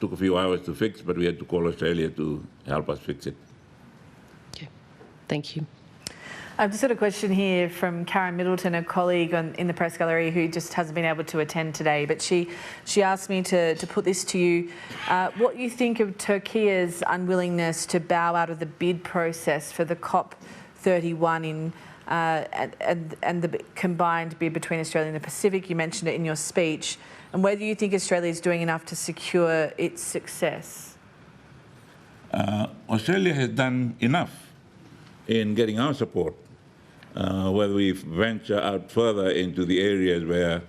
Took a few hours to fix, but we had to call Australia to help us fix it. Okay, thank you. I've just got a question here from Karen Middleton, a colleague in the press gallery who just hasn't been able to attend today, but she asked me to put this to you. What you think of Turkey's unwillingness to bow out of the bid process for the COP31 and the combined bid between Australia and the Pacific? You mentioned it in your speech. And whether you think Australia is doing enough to secure its success? Australia has done enough in getting our support. Whether we venture out further into the areas where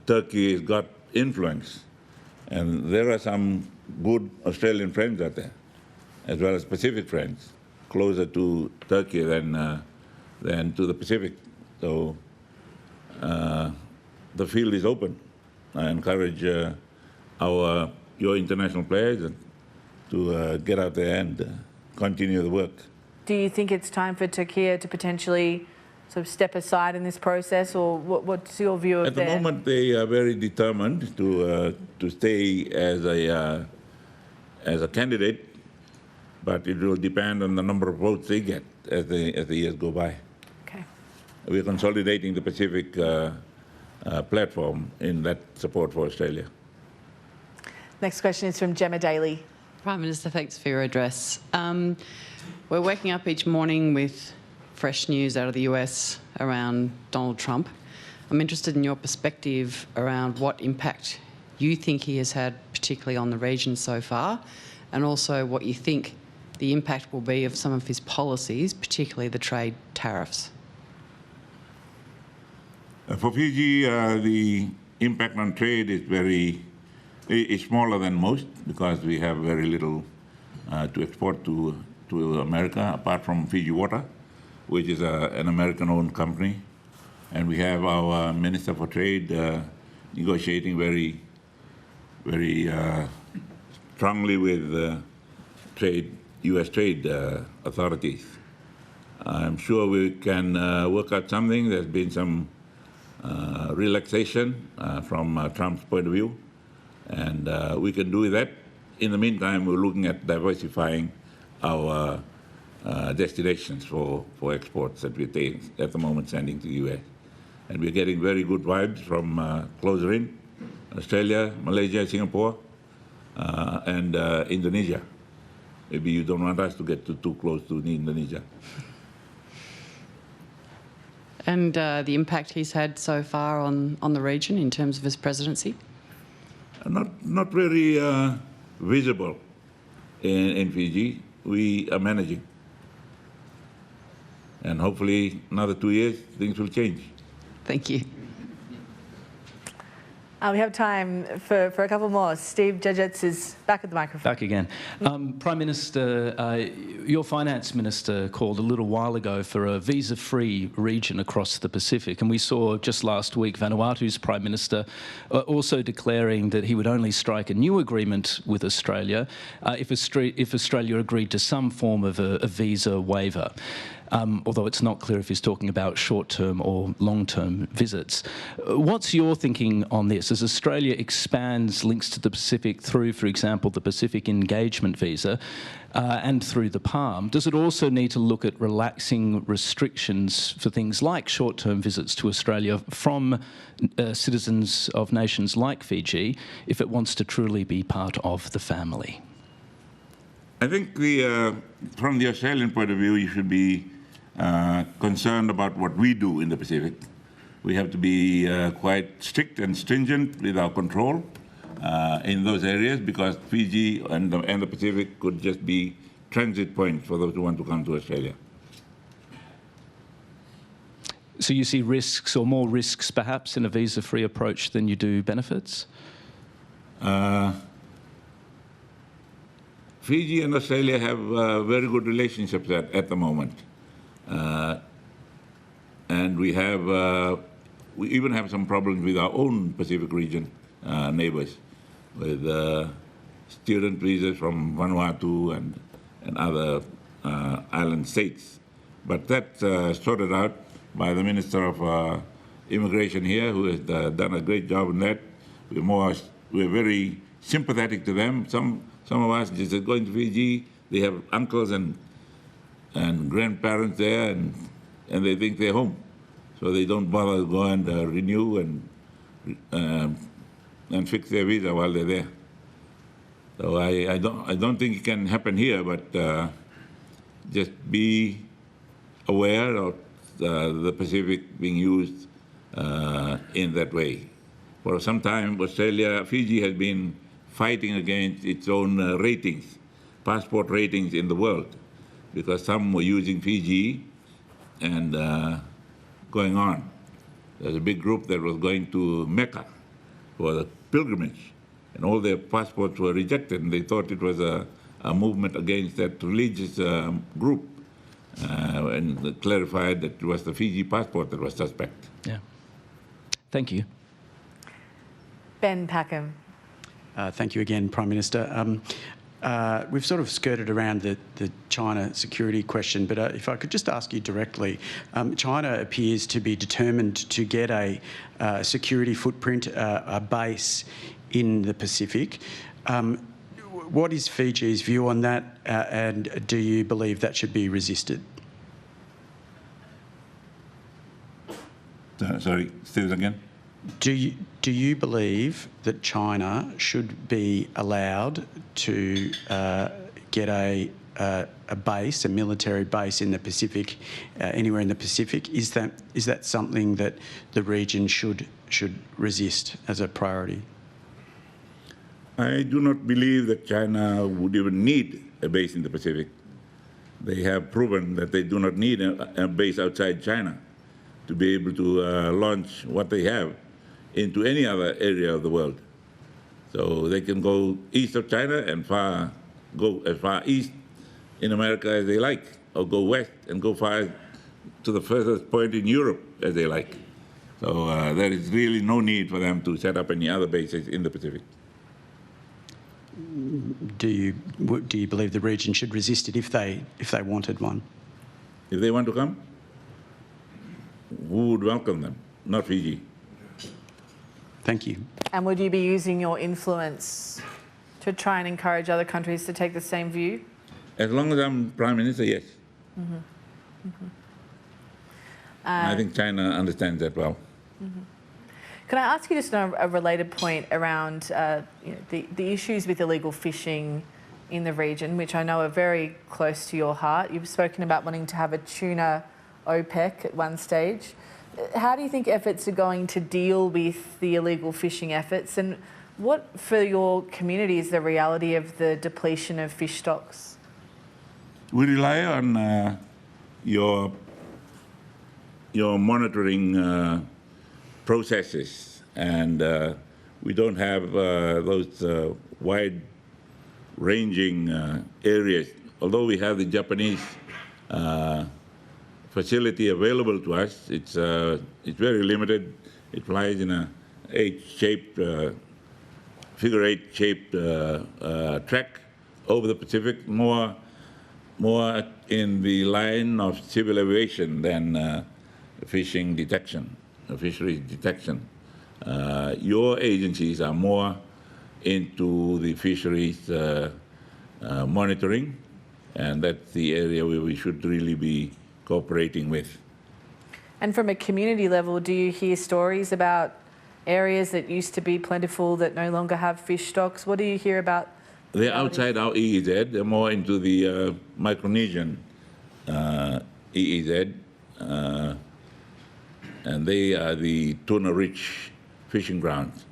Turkey has got influence. And there are some good Australian friends out there, as well as Pacific friends, closer to Turkey than to the Pacific. So the field is open. I encourage your international players to get out there and continue the work. Do you think it's time for Turkey to potentially sort of step aside in this process, or what's your view of that? At the moment, they are very determined to stay as a candidate, but it will depend on the number of votes they get as the years go by. Okay. We're consolidating the Pacific platform in that support for Australia. Next question is from Gemma Daly. Prime Minister, thanks for your address. We're waking up each morning with fresh news out of the US around Donald Trump. I'm interested in your perspective around what impact you think he has had, particularly on the region so far, and also what you think the impact will be of some of his policies, particularly the trade tariffs. For Fiji, the impact on trade is smaller than most, because we have very little to export to America, apart from Fiji Water, which is an American-owned company. And we have our Minister for Trade negotiating very strongly with U.S. trade authorities. I'm sure we can work out something. There's been some relaxation from Trump's point of view, and we can do that. In the meantime, we're looking at diversifying our destinations for exports that we're at the moment sending to the U.S. And we're getting very good vibes from closer in, Australia, Malaysia, Singapore, and Indonesia. Maybe you don't want us to get too close to Indonesia. And the impact he's had so far on the region in terms of his presidency? Not very visible in Fiji. We are managing. And hopefully another 2 years, things will change. Thank you. We have time for a couple more. Steve Judgetts is back at the microphone. Back again. Prime Minister, your finance minister called a little while ago for a visa-free region across the Pacific, and we saw just last week Vanuatu's Prime Minister also declaring that he would only strike a new agreement with Australia if Australia agreed to some form of a visa waiver. Although it's not clear if he's talking about short-term or long-term visits. What's your thinking on this? As Australia expands links to the Pacific through, for example, the Pacific Engagement Visa and through the PALM, does it also need to look at relaxing restrictions for things like short-term visits to Australia from citizens of nations like Fiji if it wants to truly be part of the family? I think from the Australian point of view, you should be concerned about what we do in the Pacific. We have to be quite strict and stringent with our control in those areas, because Fiji and the Pacific could just be transit points for those who want to come to Australia. So you see risks, or more risks perhaps, in a visa-free approach than you do benefits? Fiji and Australia have very good relationships at the moment. And we even have some problems with our own Pacific region neighbors, with student visas from Vanuatu and other island states. But that's sorted out by the Minister of Immigration here, who has done a great job in that. We're very sympathetic to them. Some of us just going to Fiji, they have uncles and grandparents there, and they think they're home. So they don't bother to go and renew and fix their visa while they're there. So I don't think it can happen here, but just be aware of the Pacific being used in that way. For some time, Fiji has been fighting against its own ratings, passport ratings in the world, because some were using Fiji and going on. There's a big group that was going to Mecca for the pilgrimage, and all their passports were rejected, and they thought it was a movement against that religious group, and clarified that it was the Fiji passport that was suspect. Yeah. Thank you. Ben Packham. Thank you again, Prime Minister. We've sort of skirted around the China security question, but if I could just ask you directly, China appears to be determined to get a security footprint, a base in the Pacific. What is Fiji's view on that, and do you believe that should be resisted? Sorry, say this again. Do you believe that China should be allowed to get a base, a military base in the Pacific, anywhere in the Pacific? Is that something that the region should resist as a priority? I do not believe that China would even need a base in the Pacific. They have proven that they do not need a base outside China to be able to launch what they have into any other area of the world. So they can go east of China and go as far east in America as they like, or go west and go far to the furthest point in Europe as they like. So there is really no need for them to set up any other bases in the Pacific. Do you believe the region should resist it if they wanted one? If they want to come, who would welcome them? Not Fiji. Thank you. And would you be using your influence to try and encourage other countries to take the same view? As long as I'm Prime Minister, yes. Mm-hmm. Mm-hmm. I think China understands that well. Mm-hmm. Can I ask you just a related point around the issues with illegal fishing in the region, which I know are very close to your heart? You've spoken about wanting to have a tuna OPEC at one stage. How do you think efforts are going to deal with the illegal fishing efforts, and what for your community is the reality of the depletion of fish stocks? We rely on your monitoring processes, and we don't have those wide-ranging areas. Although we have the Japanese facility available to us, it's very limited. It flies in a figure-8-shaped track over the Pacific, more in the line of civil aviation than fishing detection, fisheries detection. Your agencies are more into the fisheries monitoring, and that's the area where we should really be cooperating with. And from a community level, do you hear stories about areas that used to be plentiful that no longer have fish stocks? What do you hear about? They're outside our EEZ. They're more into the Micronesian EEZ, and they are the tuna-rich fishing grounds.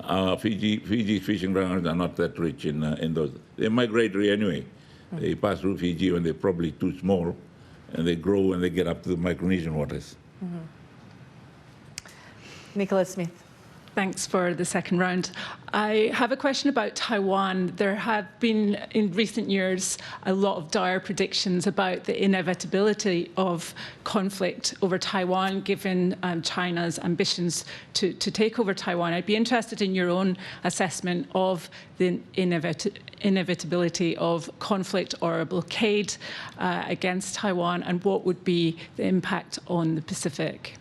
Our Fiji's fishing grounds are not that rich in those. They're migratory anyway. Mm-hmm. They pass through Fiji when they're probably too small, and they grow when they get up to the Micronesian waters. Mm-hmm. Nicholas Smith. Thanks for the second round. I have a question about Taiwan. There have been, in recent years, a lot of dire predictions about the inevitability of conflict over Taiwan, given China's ambitions to take over Taiwan. I'd be interested in your own assessment of the inevitability of conflict or a blockade against Taiwan, and what would be the impact on the Pacific.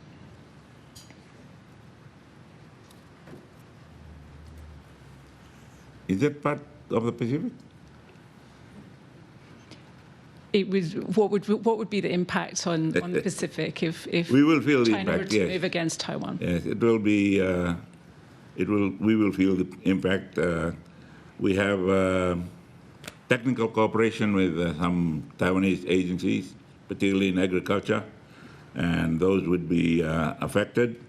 Is that part of the Pacific? It was, what would be the impact on the Pacific if we will feel China the impact, were to yes. move against Taiwan? Yes, it will be. We will feel the impact. We have technical cooperation with some Taiwanese agencies, particularly in agriculture, and those would be affected.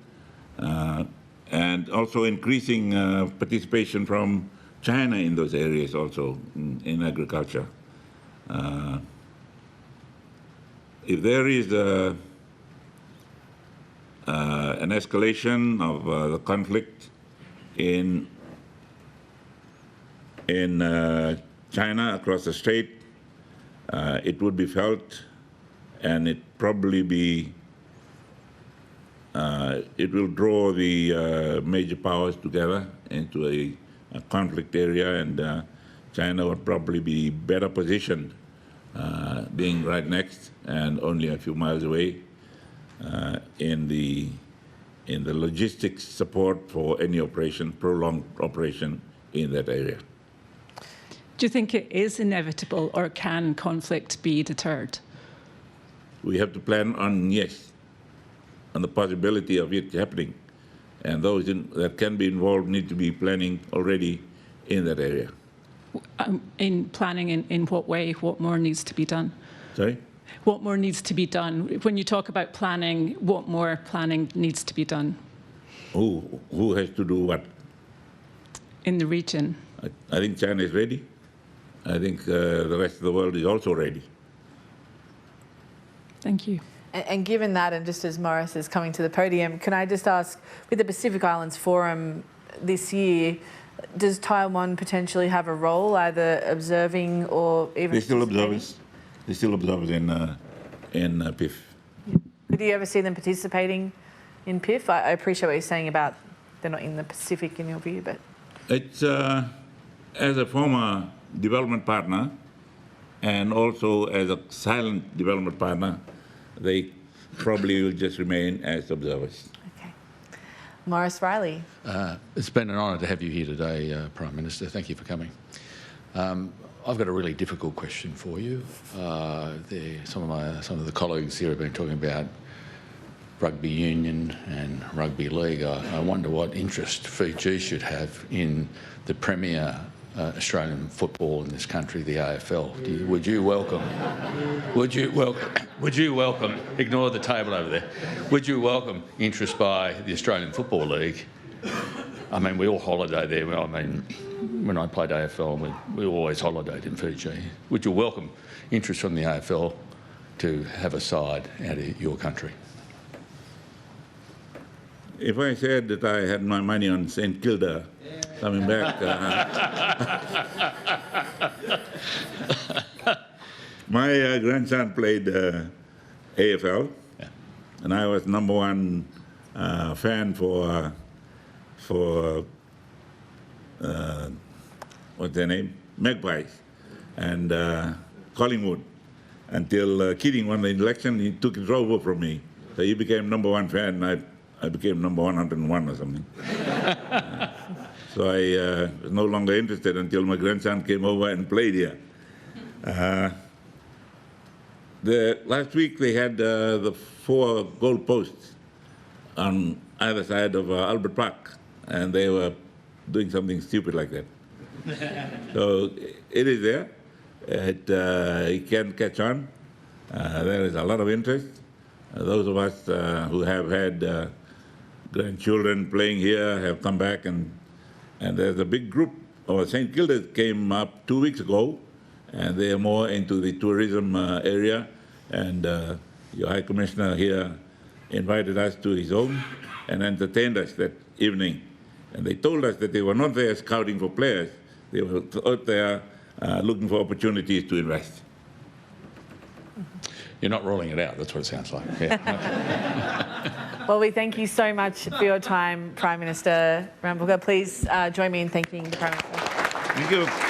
And also increasing participation from China in those areas also in agriculture. If there is an escalation of the conflict in China across the strait, it would be felt, and it probably be. It will draw the major powers together into a conflict area, and China would probably be better positioned, being right next and only a few miles away, in the logistics support for any operation, prolonged operation in that area. Do you think it is inevitable, or can conflict be deterred? We have to plan on, yes, on the possibility of it happening. And those that can be involved need to be planning already in that area. In planning, in what way? What more needs to be done? Sorry? What more needs to be done? When you talk about planning, what more planning needs to be done? Who has to do what? In the region. I think China is ready. I think the rest of the world is also ready. Thank you. And given that, and just as Morris is coming to the podium, can I just ask, with the Pacific Islands Forum this year, does Taiwan potentially have a role, either observing or even? They're still observers. They're still observers in PIF. Yeah. Could you ever see them participating in PIF? I appreciate what you're saying about they're not in the Pacific in your view, but it's as a former development partner, and also as a silent development partner, they probably will just remain as observers. Okay. Morris Riley. It's been an honour to have you here today, Prime Minister. Thank you for coming. I've got a really difficult question for you. Some of the colleagues here have been talking about rugby union and rugby league. I wonder what interest Fiji should have in the premier Australian football in this country, the AFL. Would you welcome? Ignore the table over there. Would you welcome interest by the Australian Football League? I mean, we all holiday there. I mean, when I played AFL, we always holidayed in Fiji. Would you welcome interest from the AFL to have a side out of your country? If I said that I had my money on St Kilda coming back, my grandson played AFL, yeah. And I was #1 fan for what's their name? Magpies and Collingwood, until Keating won the election. He took it over from me, so he became #1 fan, and I became number 101 or something. So I was no longer interested until my grandson came over and played here. Last week they had the 4 goal posts on either side of Albert Park, and they were doing something stupid like that. So it is there. It can catch on. There is a lot of interest. Those of us who have had grandchildren playing here have come back, and there's a big group. St Kilda came up 2 weeks ago, and they are more into the tourism area, and your High Commissioner here invited us to his home and entertained us that evening, And they told us that they were not there scouting for players. They were out there looking for opportunities to invest. You're not ruling it out, that's what it sounds like. Yeah. Well, we thank you so much for your time, Prime Minister Rabuka. Please join me in thanking the Prime Minister. Thank you.